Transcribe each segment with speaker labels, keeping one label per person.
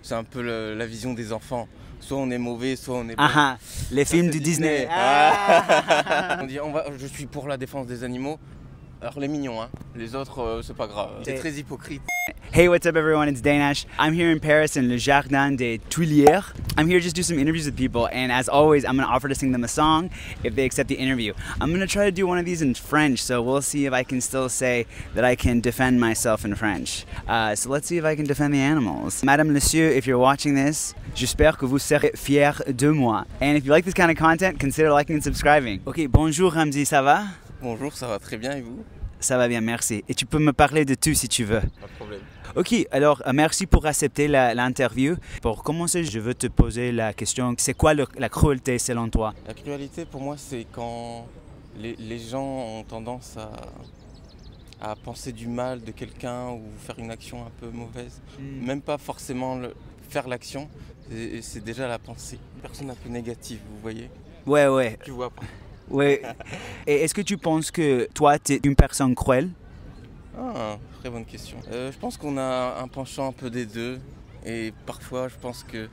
Speaker 1: C'est un peu la vision des enfants. Soit on est mauvais, soit on est bon.
Speaker 2: Ah, les
Speaker 1: Ça,
Speaker 2: films
Speaker 1: c'est
Speaker 2: du Disney.
Speaker 1: On dit je suis pour la défense des animaux. Alors les mignons, hein. Les autres, c'est pas grave. C'est très hypocrite.
Speaker 2: Hey, what's up everyone? It's Danash. I'm here in Paris in Le Jardin des Tuileries. I'm here to just do some interviews with people, and as always, I'm going to offer to sing them a song if they accept the interview. I'm going to try to do one of these in French, so we'll see if I can still say that I can defend myself in French. So let's see if I can defend the animals. Madame, Monsieur, if you're watching this, j'espère que vous serez fiers de moi. And if you like this kind of content, consider liking and subscribing. Ok, bonjour Ramzi, ça va?
Speaker 1: Bonjour, ça va très bien et vous?
Speaker 2: Ça va bien, merci. Et tu peux me parler de tout si tu veux.
Speaker 1: Pas de problème.
Speaker 2: Ok, alors merci pour accepter l'interview. Pour commencer, je veux te poser la question, c'est quoi la cruauté selon toi?
Speaker 1: La cruauté pour moi c'est quand les gens ont tendance à penser du mal de quelqu'un ou faire une action un peu mauvaise. Même pas forcément faire l'action, c'est déjà la pensée. Une personne un peu négative, vous voyez?
Speaker 2: Ouais.
Speaker 1: Tu vois pas.
Speaker 2: Ouais. Et est-ce que tu penses que toi, tu es une personne cruelle?
Speaker 1: Ah, très bonne question. Je pense qu'on a un penchant un peu des deux et parfois je pense que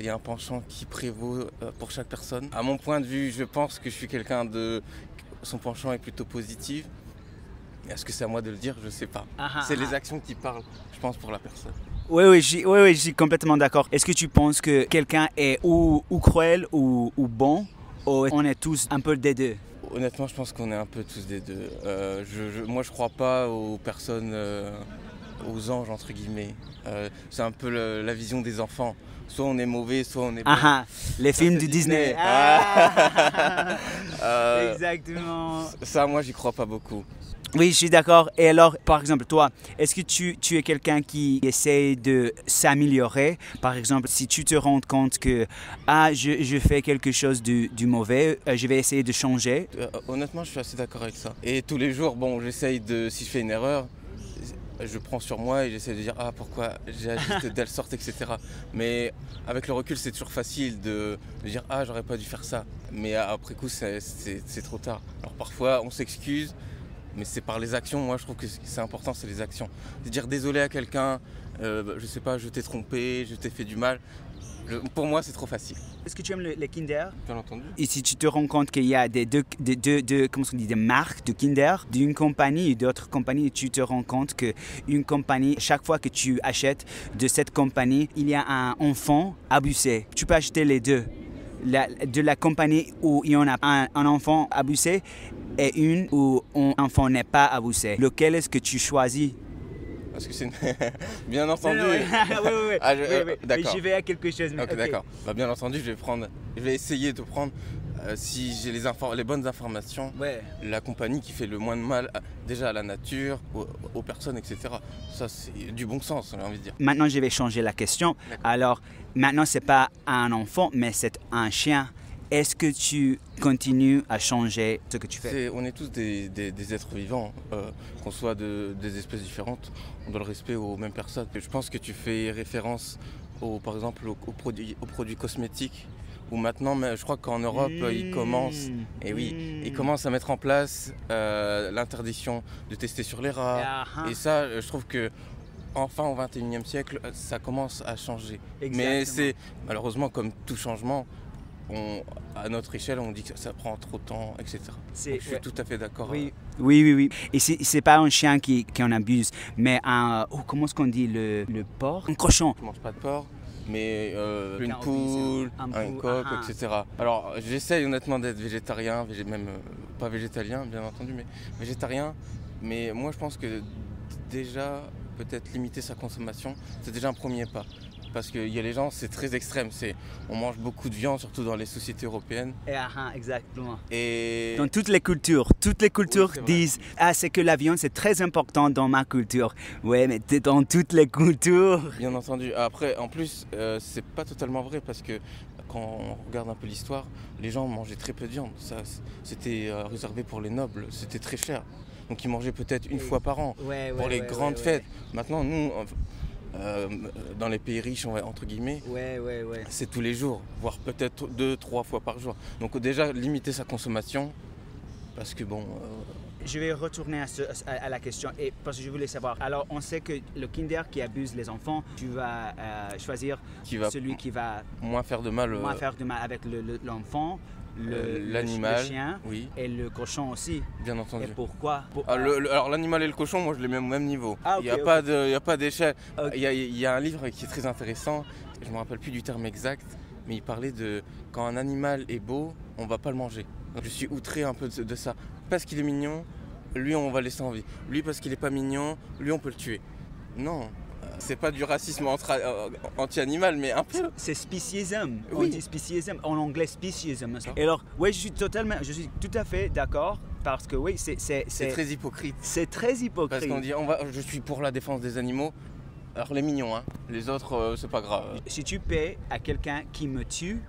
Speaker 1: y a un penchant qui prévaut pour chaque personne. À mon point de vue, je pense que je suis quelqu'un son penchant est plutôt positif. Est-ce que c'est à moi de le dire? Je sais pas. C'est les actions qui parlent, je pense, pour la personne.
Speaker 2: Oui, je suis complètement d'accord. Est-ce que tu penses que quelqu'un est ou cruel ou bon, ou on est tous un peu des deux?
Speaker 1: Honnêtement, je pense qu'on est un peu tous des deux. Moi, je crois pas aux personnes, aux anges, entre guillemets. C'est un peu la vision des enfants. Soit on est mauvais, soit on est bon.
Speaker 2: Les films du Disney. Exactement.
Speaker 1: Ça, moi, j'y crois pas beaucoup.
Speaker 2: Oui, je suis d'accord. Et alors, par exemple, toi, est-ce que tu es quelqu'un qui essaie de s'améliorer? Par exemple, si tu te rends compte que je fais quelque chose du mauvais, je vais essayer de changer.
Speaker 1: Honnêtement, je suis assez d'accord avec ça. Et tous les jours, j'essaye si je fais une erreur, je prends sur moi et j'essaie de dire pourquoi j'ai agi de telle sorte, etc. Mais avec le recul, c'est toujours facile de dire j'aurais pas dû faire ça. Mais après coup, c'est trop tard. Alors parfois, on s'excuse. Mais c'est par les actions, moi je trouve que c'est important, c'est les actions. C'est dire désolé à quelqu'un, je sais pas, je t'ai trompé, je t'ai fait du mal. Pour moi, c'est trop facile.
Speaker 2: Est-ce que tu aimes les Kinder?
Speaker 1: Bien entendu.
Speaker 2: Et si tu te rends compte qu'il y a des marques de Kinder d'une compagnie et d'autres compagnies, et tu te rends compte qu'une compagnie, chaque fois que tu achètes de cette compagnie, il y a un enfant abusé. Tu peux acheter les deux. De la compagnie où il y en a un enfant abusé et une où un enfant n'est pas abusé. Lequel est-ce que tu choisis?
Speaker 1: Parce que c'est bien entendu.
Speaker 2: Oui.
Speaker 1: D'accord.
Speaker 2: Je vais à quelque chose.
Speaker 1: Ok, d'accord. Bien entendu, je vais essayer de prendre, si j'ai les bonnes informations, la compagnie qui fait le moins de mal déjà à la nature, aux personnes, etc. Ça, c'est du bon sens, j'ai envie de dire.
Speaker 2: Maintenant, je vais changer la question. Alors, maintenant, c'est pas un enfant, mais c'est un chien. Est-ce que tu continues à changer ce que tu fais?
Speaker 1: On est tous des êtres vivants, qu'on soit des espèces différentes, on doit le respect aux mêmes personnes. Je pense que tu fais référence, par exemple, aux produits cosmétiques, où maintenant, je crois qu'en Europe, ils commencent à mettre en place l'interdiction de tester sur les rats. Et ça, je trouve que enfin au XXIe siècle, ça commence à changer.
Speaker 2: Exactement.
Speaker 1: Mais c'est malheureusement comme tout changement, à notre échelle, on dit que ça prend trop de temps, etc. Donc, je suis tout à fait d'accord.
Speaker 2: Oui. Et c'est pas un chien qui en abuse, mais comment est-ce qu'on dit le porc? Un cochon.
Speaker 1: Je ne mange pas de porc, mais une poule, un coq, etc. Alors, j'essaye honnêtement d'être végétarien, même pas végétalien, bien entendu, mais végétarien. Mais moi, je pense que déjà, peut-être limiter sa consommation, c'est déjà un premier pas. Parce qu'il y a les gens, c'est très extrême. On mange beaucoup de viande, surtout dans les sociétés européennes.
Speaker 2: Exactement.
Speaker 1: Et
Speaker 2: dans toutes les cultures disent c'est que la viande c'est très important dans ma culture. Ouais, mais c'est dans toutes les cultures.
Speaker 1: Bien entendu. Après, en plus, c'est pas totalement vrai parce que quand on regarde un peu l'histoire, les gens mangeaient très peu de viande. Ça, c'était réservé pour les nobles. C'était très cher. Donc ils mangeaient peut-être une fois par an pour les grandes fêtes. Maintenant, nous. Dans les pays riches, entre guillemets, c'est tous les jours, voire peut-être 2-3 fois par jour. Donc déjà, limiter sa consommation, parce que
Speaker 2: je vais retourner à la question et parce que je voulais savoir. Alors, on sait que le kinder qui abuse les enfants, tu vas choisir celui qui va
Speaker 1: moins faire de mal,
Speaker 2: avec l'enfant,
Speaker 1: l'animal,
Speaker 2: le chien et le cochon aussi.
Speaker 1: Bien entendu.
Speaker 2: Et pourquoi
Speaker 1: Alors l'animal et le cochon, moi je les mets au même niveau. Il n'y a pas d'échelle. Il y a un livre qui est très intéressant, je ne me rappelle plus du terme exact, mais il parlait de quand un animal est beau, on ne va pas le manger. Donc je suis outré un peu de ça. Parce qu'il est mignon, lui on va laisser en vie. Lui parce qu'il n'est pas mignon, lui on peut le tuer. Non. C'est pas du racisme anti-animal, mais un peu.
Speaker 2: C'est speciesism. On dit speciesism. En anglais, speciesism. Et alors, oui, je suis tout à fait d'accord parce que oui, c'est
Speaker 1: très hypocrite.
Speaker 2: C'est très hypocrite.
Speaker 1: Parce qu'on dit, je suis pour la défense des animaux. Alors les mignons, hein. Les autres, c'est pas grave.
Speaker 2: Si tu paies à quelqu'un qui me tue,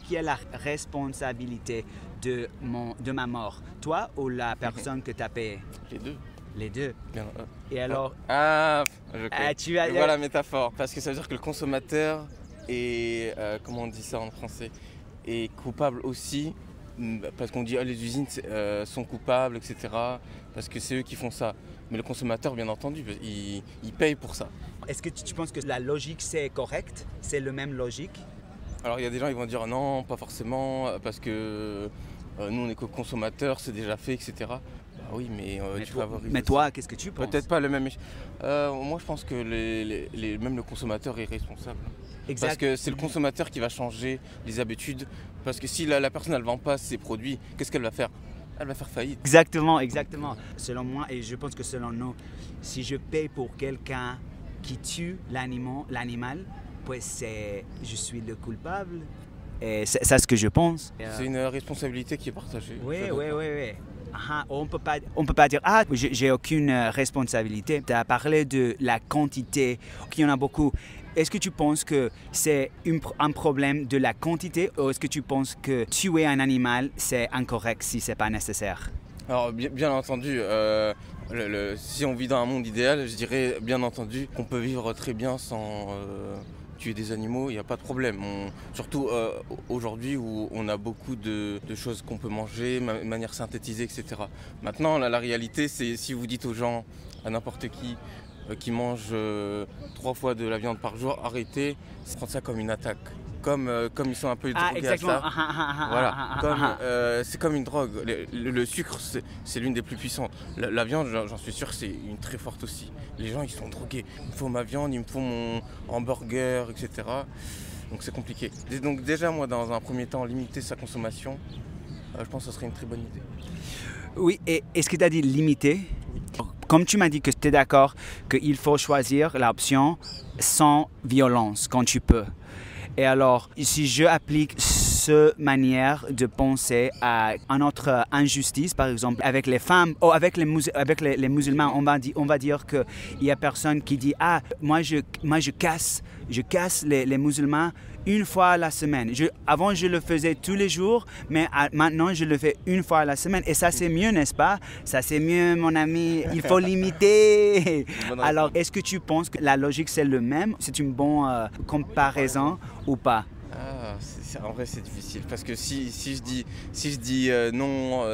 Speaker 2: qui a la responsabilité de ma mort, toi ou la personne que tu as payée?
Speaker 1: Les deux.
Speaker 2: Les deux.
Speaker 1: Bien,
Speaker 2: Et alors
Speaker 1: je vois la métaphore. Parce que ça veut dire que le consommateur est, comment on dit ça en français, est coupable aussi. Parce qu'on dit les usines sont coupables, etc. Parce que c'est eux qui font ça. Mais le consommateur, bien entendu, il paye pour ça.
Speaker 2: Est-ce que tu penses que la logique, c'est correct? C'est le même logique?
Speaker 1: Alors il y a des gens qui vont dire non, pas forcément, parce que nous on est que consommateurs, c'est déjà fait, etc. Bah oui, mais tu favorises.
Speaker 2: Mais toi, qu'est-ce que tu penses?
Speaker 1: Peut-être pas le même. Moi, je pense que même le consommateur est responsable. Exact. Parce que c'est le consommateur qui va changer les habitudes. Parce que si la personne ne vend pas ses produits, qu'est-ce qu'elle va faire? Elle va faire faillite.
Speaker 2: Exactement. Selon moi, et je pense que selon nous, si je paye pour quelqu'un qui tue l'animal, pues je suis le coupable. Et c'est ça ce que je pense.
Speaker 1: C'est une responsabilité qui est partagée.
Speaker 2: Oui. On peut pas dire j'ai aucune responsabilité. Tu as parlé de la quantité, qu'il y en a beaucoup. Est-ce que tu penses que c'est un problème de la quantité ou est-ce que tu penses que tuer un animal c'est incorrect si c'est pas nécessaire?
Speaker 1: Alors bien entendu, si on vit dans un monde idéal, je dirais bien entendu qu'on peut vivre très bien sans tuer des animaux, il n'y a pas de problème. Surtout aujourd'hui où on a beaucoup de choses qu'on peut manger de manière synthétisée, etc. Maintenant, la réalité, c'est si vous dites aux gens, à n'importe qui mange 3 fois de la viande par jour, arrêtez, prendre ça comme une attaque. Comme ils sont un peu drogués à ça. Voilà. C'est comme une drogue. Le sucre, c'est l'une des plus puissantes. La viande, j'en suis sûr, c'est une très forte aussi. Les gens, ils sont drogués. Il me faut ma viande, il me faut mon hamburger, etc. Donc c'est compliqué. Donc déjà, moi, dans un premier temps, limiter sa consommation, je pense que ce serait une très bonne idée.
Speaker 2: Oui, et est-ce que tu as dit limiter? Comme tu m'as dit que tu es d'accord qu'il faut choisir l'option sans violence quand tu peux. Et alors, si je applique cette manière de penser à une autre injustice, par exemple, avec les femmes ou avec les musulmans, on va dire qu'il y a personne qui dit « moi je casse les musulmans une fois à la semaine. Avant, je le faisais tous les jours, mais maintenant, je le fais une fois à la semaine. Et ça, c'est mieux, n'est-ce pas? Ça, c'est mieux, mon ami. Il faut limiter. Alors, est-ce que tu penses que la logique, c'est le même? C'est une bonne comparaison ou pas?
Speaker 1: En vrai, c'est difficile. Parce que si je dis non,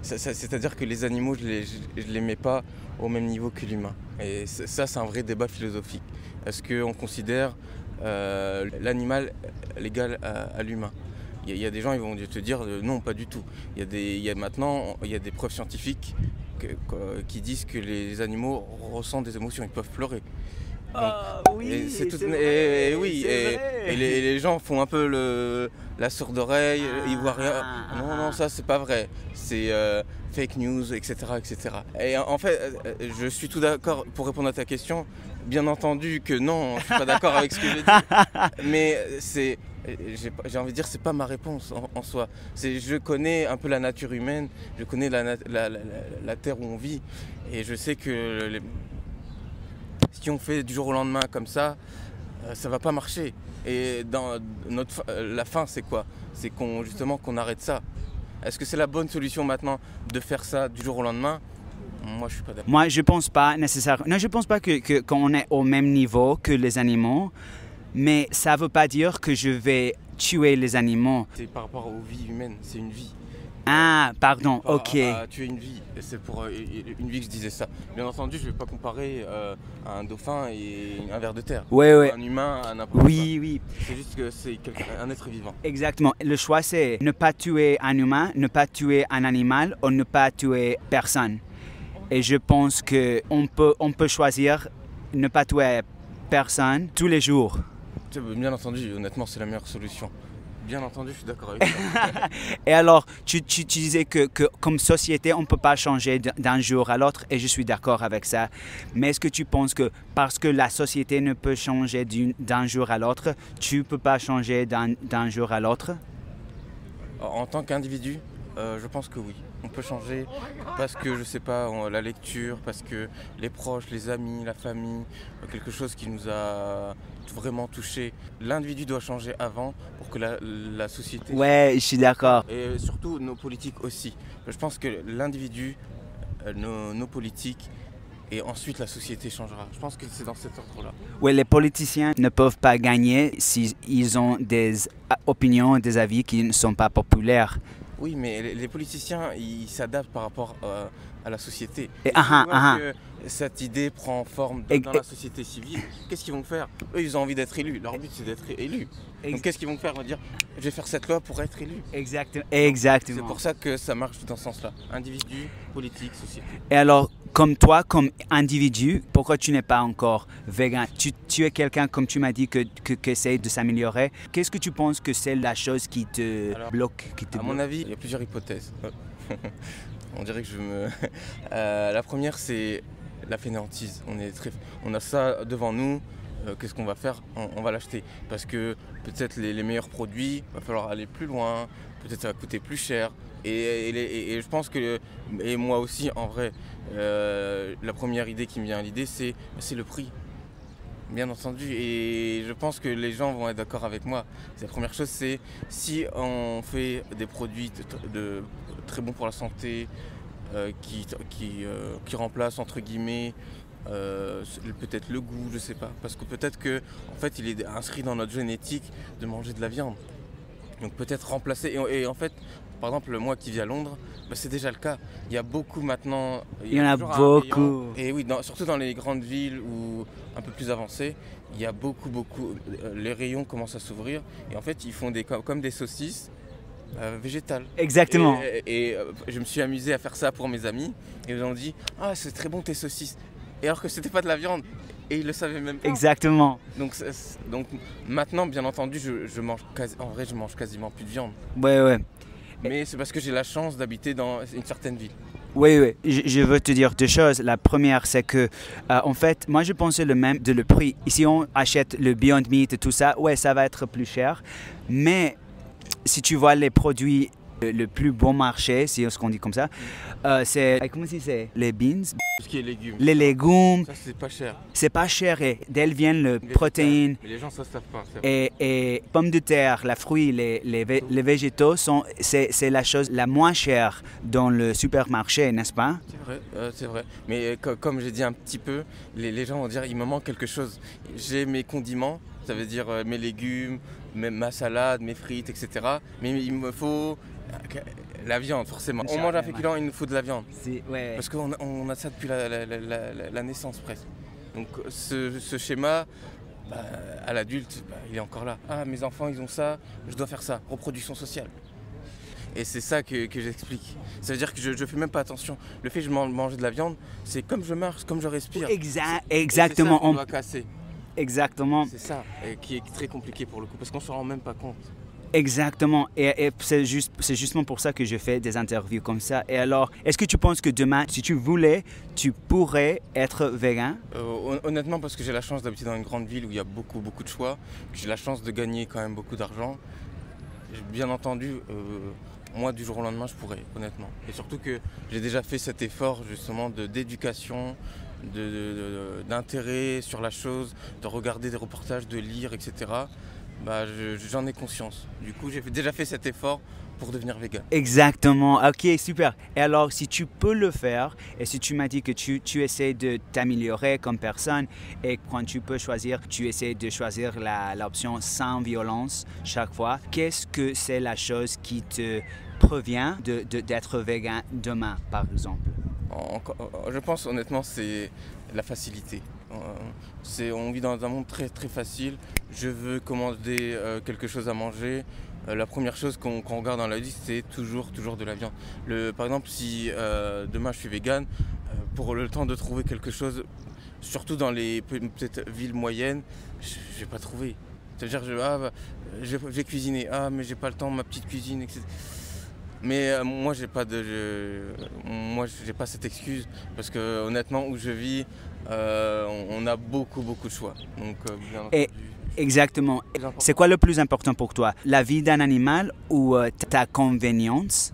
Speaker 1: c'est-à-dire que les animaux, je les mets pas au même niveau que l'humain. Et ça, c'est un vrai débat philosophique. Est-ce qu'on considère l'animal l'égal à l'humain? Il y a des gens, ils vont te dire non, pas du tout. Maintenant, il y a des preuves scientifiques qui disent que les animaux ressentent des émotions, ils peuvent pleurer.
Speaker 2: Oui,
Speaker 1: et les gens font un peu la sourde oreille, ils voient rien. Non, ça c'est pas vrai. C'est fake news, etc., etc. Et en fait, je suis tout d'accord pour répondre à ta question. Bien entendu que non, je suis pas d'accord avec ce que j'ai dit. Mais j'ai envie de dire, c'est pas ma réponse en soi. Je connais un peu la nature humaine, je connais la terre où on vit, et je sais que si on fait du jour au lendemain comme ça va pas marcher. Et la fin, c'est quoi? C'est qu'on arrête ça. Est-ce que c'est la bonne solution maintenant de faire ça du jour au lendemain? Moi, je suis pas d'accord.
Speaker 2: Moi, je pense pas nécessairement. Non, je pense pas qu'on est au même niveau que les animaux, mais ça veut pas dire que je vais tuer les animaux.
Speaker 1: C'est par rapport aux vies humaines, c'est une vie.
Speaker 2: Ah, pardon,
Speaker 1: Pas
Speaker 2: ok.
Speaker 1: à tuer une vie. Et c'est pour une vie que je disais ça. Bien entendu, je ne vais pas comparer un dauphin et un ver de terre.
Speaker 2: Ouais, ouais.
Speaker 1: Un humain à n'importe
Speaker 2: Oui, oui,
Speaker 1: quoi. C'est juste que c'est un être vivant.
Speaker 2: exactement. Le choix, c'est ne pas tuer un humain, ne pas tuer un animal ou ne pas tuer personne. Et je pense qu'on peut choisir ne pas tuer personne tous les jours.
Speaker 1: Bien entendu, honnêtement, c'est la meilleure solution. Bien entendu, je suis d'accord avec ça.
Speaker 2: Et alors, tu disais que comme société, on ne peut pas changer d'un jour à l'autre, et je suis d'accord avec ça. Mais est-ce que tu penses que parce que la société ne peut changer d'un jour à l'autre, tu ne peux pas changer d'un jour à l'autre?
Speaker 1: En tant qu'individu, je pense que oui. On peut changer parce que, je sais pas, la lecture, parce que les proches, les amis, la famille, quelque chose qui nous a vraiment touché. L'individu doit changer avant pour que la société...
Speaker 2: Ouais, je suis d'accord.
Speaker 1: Et surtout nos politiques aussi. Je pense que l'individu, nos politiques, et ensuite la société changera. Je pense que c'est dans cet ordre-là.
Speaker 2: Ouais, les politiciens ne peuvent pas gagner s'ils ont des opinions, des avis qui ne sont pas populaires.
Speaker 1: Oui, mais les politiciens, ils s'adaptent par rapport à la société.
Speaker 2: Et
Speaker 1: Si ils voient que cette idée prend forme dans la société civile, qu'est-ce qu'ils vont faire? Eux, ils ont envie d'être élus. Leur but, c'est d'être élus. Donc, qu'est-ce qu'ils vont faire? Ils vont dire, je vais faire cette loi pour être élu.
Speaker 2: Exactement.
Speaker 1: C'est pour ça que ça marche dans ce sens-là. Individu, politique, société.
Speaker 2: Et alors, comme toi, comme individu, pourquoi tu n'es pas encore vegan? Tu es quelqu'un, comme tu m'as dit, qui essaie de s'améliorer. Qu'est-ce que tu penses que c'est la chose qui te bloque,
Speaker 1: À mon avis, il y a plusieurs hypothèses. On dirait que je me... la première, c'est la fainéantise. On a ça devant nous. Qu'est-ce qu'on va faire? On va l'acheter. Parce que peut-être les meilleurs produits, il va falloir aller plus loin. Peut-être ça va coûter plus cher. Et je pense que, et moi aussi en vrai, la première idée qui me vient à l'idée, c'est le prix. Bien entendu, et je pense que les gens vont être d'accord avec moi. La première chose, c'est si on fait des produits très bons pour la santé, qui remplacent entre guillemets peut-être le goût, je sais pas. Parce que peut-être que en fait, il est inscrit dans notre génétique de manger de la viande. Donc peut-être remplacer. Et en fait, par exemple, moi qui vis à Londres, c'est déjà le cas. Il y a beaucoup maintenant.
Speaker 2: Il y en a beaucoup.
Speaker 1: Et oui, surtout dans les grandes villes ou un peu plus avancées, il y a beaucoup. Les rayons commencent à s'ouvrir. Et en fait, ils font comme des saucisses végétales.
Speaker 2: Exactement.
Speaker 1: Et je me suis amusé à faire ça pour mes amis. Et ils ont dit, ah, c'est très bon tes saucisses. Et alors que c'était pas de la viande. Et ils le savaient même pas.
Speaker 2: Exactement.
Speaker 1: Donc maintenant, bien entendu, je mange quasiment plus de viande.
Speaker 2: Ouais.
Speaker 1: Mais c'est parce que j'ai la chance d'habiter dans une certaine ville.
Speaker 2: Oui. Je veux te dire deux choses. La première, c'est que, en fait, moi, je pensais le même de le prix. Ici, on achète le Beyond Meat et tout ça. Ouais, ça va être plus cher. Mais si tu vois les produits le plus bon marché, si on dit comme ça, c'est, comment c'est, les beans,
Speaker 1: Tout ce qui est légumes.
Speaker 2: les légumes.
Speaker 1: Ça, c'est pas cher.
Speaker 2: C'est pas cher et d'elles viennent le protéines.
Speaker 1: Mais les gens, ça savent pas.
Speaker 2: Et pommes de terre, les fruits, les végétaux, c'est la chose la moins chère dans le supermarché, n'est-ce pas?
Speaker 1: C'est vrai. Mais comme j'ai dit un petit peu, les gens vont dire il me manque quelque chose. J'ai mes condiments, ça veut dire mes légumes, ma salade, mes frites, etc. Mais il me faut la viande, forcément. On mange un féculent, il nous faut de la viande.
Speaker 2: Ouais.
Speaker 1: Parce qu'on a ça depuis la naissance presque. Donc ce schéma, à l'adulte, il est encore là. Ah, mes enfants, ils ont ça, je dois faire ça. Reproduction sociale. Et c'est ça que j'explique. Ça veut dire que je ne fais même pas attention. Le fait que je mange de la viande, c'est comme je marche, comme je respire.
Speaker 2: Exactement.
Speaker 1: C'est ça qu'on doit casser.
Speaker 2: Exactement.
Speaker 1: C'est ça qui est très compliqué pour le coup, parce qu'on ne s'en rend même pas compte.
Speaker 2: Exactement. Et c'est justement pour ça que je fais des interviews comme ça. Et alors, est-ce que tu penses que demain, si tu voulais, tu pourrais être vegan?
Speaker 1: Honnêtement, parce que j'ai la chance d'habiter dans une grande ville où il y a beaucoup de choix. J'ai la chance de gagner quand même beaucoup d'argent. Bien entendu, moi, du jour au lendemain, je pourrais, honnêtement. Et surtout que j'ai déjà fait cet effort, justement, d'éducation, d'intérêt sur la chose, de regarder des reportages, de lire, etc. J'en ai conscience. Du coup, j'ai déjà fait cet effort pour devenir vegan.
Speaker 2: Exactement, ok, super. Et alors, si tu peux le faire, et si tu m'as dit que tu essaies de t'améliorer comme personne, et quand tu peux choisir, tu essaies de choisir l'option sans violence chaque fois, qu'est-ce que c'est la chose qui te prévient d'être vegan demain, par exemple?
Speaker 1: Je pense honnêtement c'est la facilité. On vit dans un monde très très facile. Je veux commander quelque chose à manger. La première chose qu'on regarde dans la liste, c'est toujours de la viande. Par exemple, si demain je suis vegan, pour le temps de trouver quelque chose, surtout dans les peut-être villes moyennes, je vais pas trouver. C'est-à-dire, je vais cuisiner, mais j'ai pas le temps, ma petite cuisine, etc. Mais moi, j'ai pas cette excuse parce que honnêtement, où je vis, on a beaucoup de choix. Donc, bien entendu.
Speaker 2: Exactement. C'est quoi le plus important pour toi? La vie d'un animal ou ta convenience?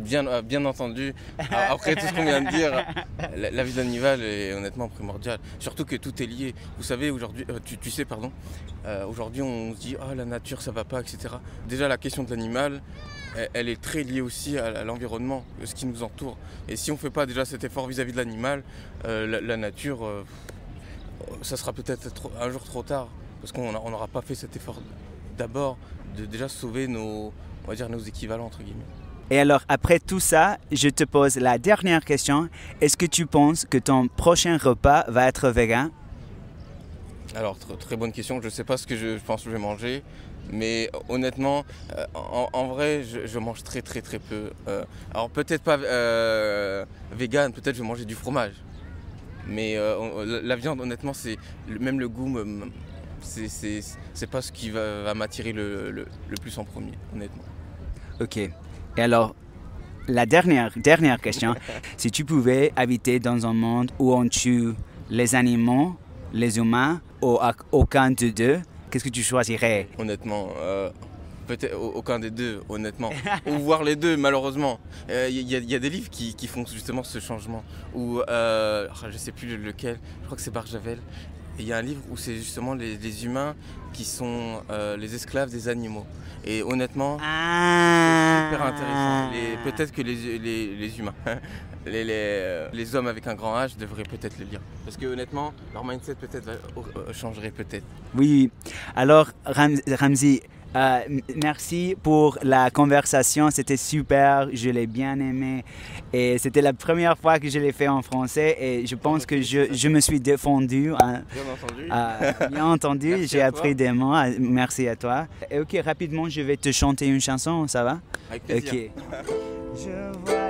Speaker 1: Bien entendu, après tout ce qu'on vient de dire, la vie d'animal est honnêtement primordiale. Surtout que tout est lié. Vous savez, aujourd'hui, aujourd'hui on se dit « la nature ça va pas, etc. » Déjà la question de l'animal, elle est très liée aussi à l'environnement, ce qui nous entoure. Et si on ne fait pas déjà cet effort vis-à-vis de l'animal, la nature, ça sera peut-être un jour trop tard. Parce qu'on n'aura pas fait cet effort d'abord de déjà sauver nos équivalents entre guillemets.
Speaker 2: Et alors, après tout ça, je te pose la dernière question. Est-ce que tu penses que ton prochain repas va être vegan?
Speaker 1: Alors, très bonne question. Je ne sais pas ce que je pense que je vais manger. Mais honnêtement, en vrai, je mange très peu. Alors, peut-être pas vegan, peut-être je vais manger du fromage. Mais la viande, honnêtement, même le goût, c'est pas ce qui va m'attirer le plus en premier, honnêtement.
Speaker 2: Ok. Et alors, la dernière question, si tu pouvais habiter dans un monde où on tue les animaux, les humains, ou aucun des deux, qu'est-ce que tu choisirais?
Speaker 1: Honnêtement, peut-être aucun des deux, honnêtement. Ou voir les deux, malheureusement. Il y a des livres qui font justement ce changement. Ou, je sais plus lequel, je crois que c'est Barjavel. Il y a un livre où c'est justement les humains qui sont les esclaves des animaux. Et honnêtement, c'est super intéressant. Peut-être que les humains, les hommes avec un grand H devraient peut-être le lire. Parce que honnêtement, leur mindset peut-être changerait peut-être.
Speaker 2: Oui. Alors, Ramzy, merci pour la conversation, c'était super, je l'ai bien aimé et c'était la première fois que je l'ai fait en français et je pense que je me suis défendu. Hein. Bien entendu, j'ai appris des mots, merci à toi. Et ok, rapidement, je vais te chanter une chanson, ça va?
Speaker 1: Avec plaisir.
Speaker 2: Ok. Je vois